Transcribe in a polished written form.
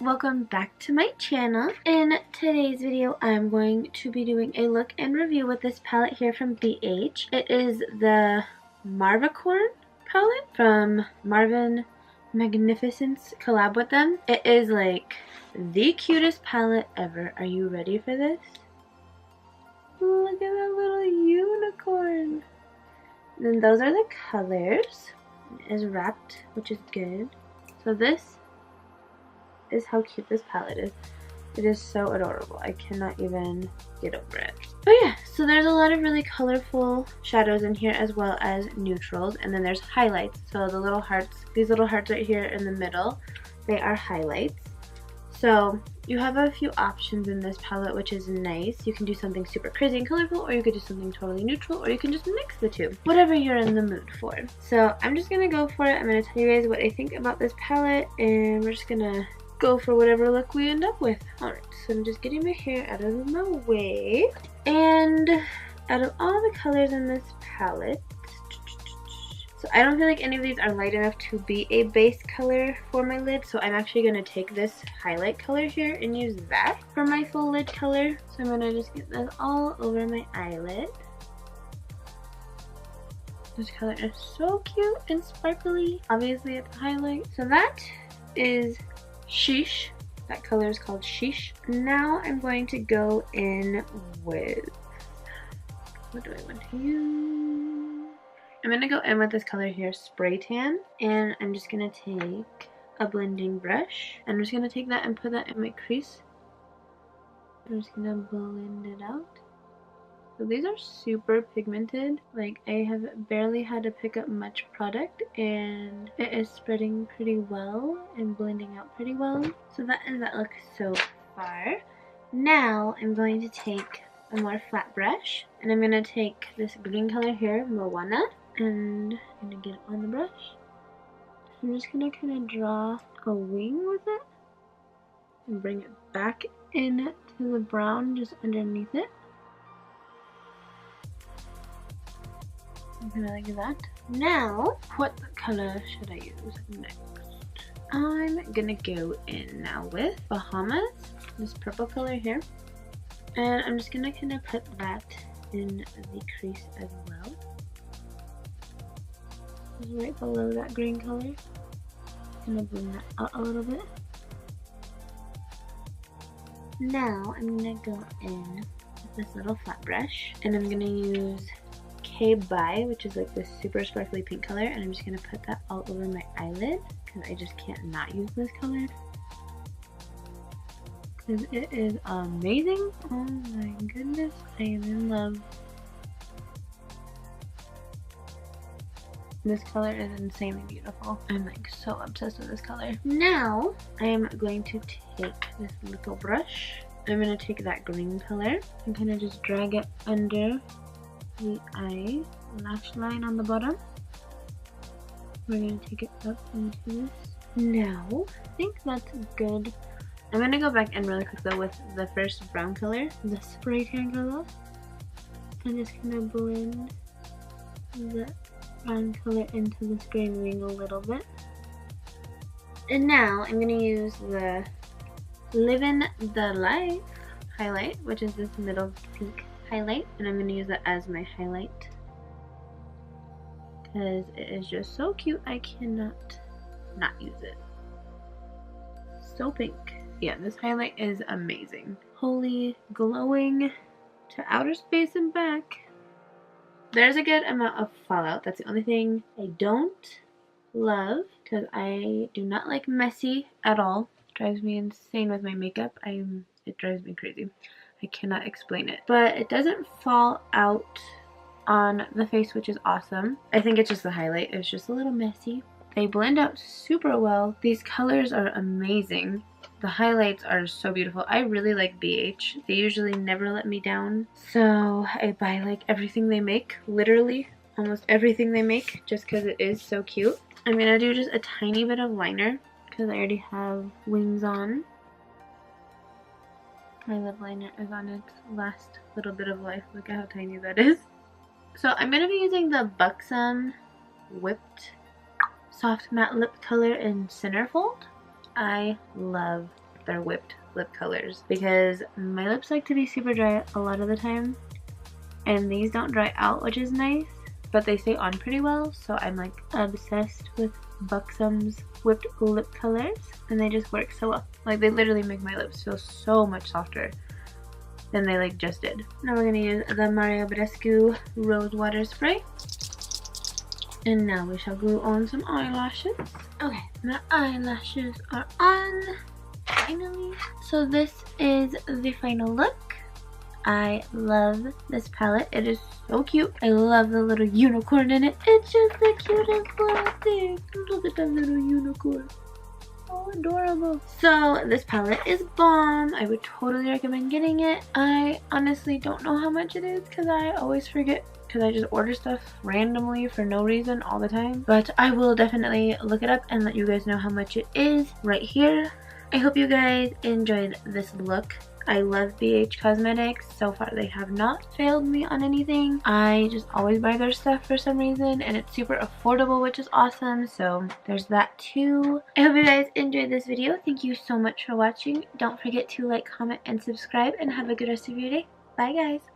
welcome back to my channel. In today's video, I'm going to be doing a look and review with this palette here from BH. It is the Marvycorn palette from Marvin Magnificence collab with them. It is like the cutest palette ever. Are you ready for this? Look at that little unicorn. And then those are the colors. It is wrapped, which is good. So this is how cute this palette is. It is so adorable. I cannot even get over it. But yeah, so there's a lot of really colorful shadows in here as well as neutrals, and then there's highlights. So the little hearts, these little hearts right here in the middle, they are highlights. So you have a few options in this palette, which is nice. You can do something super crazy and colorful, or you could do something totally neutral, or you can just mix the two, whatever you're in the mood for. So I'm just gonna go for it. I'm gonna tell you guys what I think about this palette, and we're just gonna go for whatever look we end up with. Alright, so I'm just getting my hair out of my way. And out of all the colors in this palette, so I don't feel like any of these are light enough to be a base color for my lid, so I'm actually going to take this highlight color here and use that for my full lid color. So I'm going to just get this all over my eyelid. This color is so cute and sparkly. Obviously it's a highlight. So that is Sheesh. That color is called Sheesh. Now I'm going to go in with, what do I want to use? I'm going to go in with this color here, Spray Tan, and I'm just going to take a blending brush. I'm just going to take that and put that in my crease. I'm just going to blend it out. So these are super pigmented. Like, I have barely had to pick up much product, and it is spreading pretty well and blending out pretty well. So that is that look so far. Now I'm going to take a more flat brush, and I'm going to take this green color here, Moana, and I'm going to get it on the brush. I'm just going to kind of draw a wing with it and bring it back in to the brown just underneath it. Kind of like that. Now, what color should I use next? I'm gonna go in now with Bahamas, this purple color here, and I'm just gonna kind of put that in the crease as well, just right below that green color. Gonna blend that out a little bit. Now I'm gonna go in with this little flat brush, and I'm gonna use By, which is like this super sparkly pink color, and I'm just going to put that all over my eyelid because I just can't not use this color because it is amazing. Oh my goodness, I am in love. This color is insanely beautiful. I'm like so obsessed with this color. Now I am going to take this little brush. I'm going to take that green color and kind of just drag it under the eye lash line on the bottom. We're going to take it up into this. Now, I think that's good. I'm going to go back in really quick though with the first brown color, the spray tan color, and just kind of blend the brown color into this green wing a little bit. And now I'm going to use the Livin' the Life highlight, which is this middle pink highlight, and I'm going to use that as my highlight because it is just so cute. I cannot not use it. So pink. Yeah, this highlight is amazing. Holy, glowing to outer space and back. There's a good amount of fallout. That's the only thing I don't love because I do not like messy at all. It drives me insane with my makeup. It drives me crazy. I cannot explain it. But it doesn't fall out on the face, which is awesome. I think it's just the highlight. It's just a little messy. They blend out super well. These colors are amazing. The highlights are so beautiful. I really like BH. They usually never let me down. So I buy like everything they make. Literally almost everything they make just because it is so cute. I'm going to do just a tiny bit of liner because I already have wings on. My lip liner is on its last little bit of life. Look at how tiny that is. So I'm going to be using the Buxom Whipped Soft Matte Lip Color in Centerfold. I love their whipped lip colors, because my lips like to be super dry a lot of the time, and these don't dry out, which is nice, but they stay on pretty well. So I'm like obsessed with Buxom's whipped lip colors, and they just work so well. Like, they literally make my lips feel so much softer than they like just did. Now we're gonna use the Badescu Rose Water Spray. And now we shall glue on some eyelashes. Okay, my eyelashes are on, finally. So this is the final look. I love this palette. It is so cute. I love the little unicorn in it. It's just the cutest little thing. Look at that little unicorn. Oh, adorable. So this palette is bomb. I would totally recommend getting it. I honestly don't know how much it is because I always forget, because I just order stuff randomly for no reason all the time. But I will definitely look it up and let you guys know how much it is right here. I hope you guys enjoyed this look. I love BH Cosmetics. So far they have not failed me on anything. I just always buy their stuff for some reason, and it's super affordable, which is awesome. So there's that too. I hope you guys enjoyed this video. Thank you so much for watching. Don't forget to like, comment, and subscribe, and have a good rest of your day. Bye guys.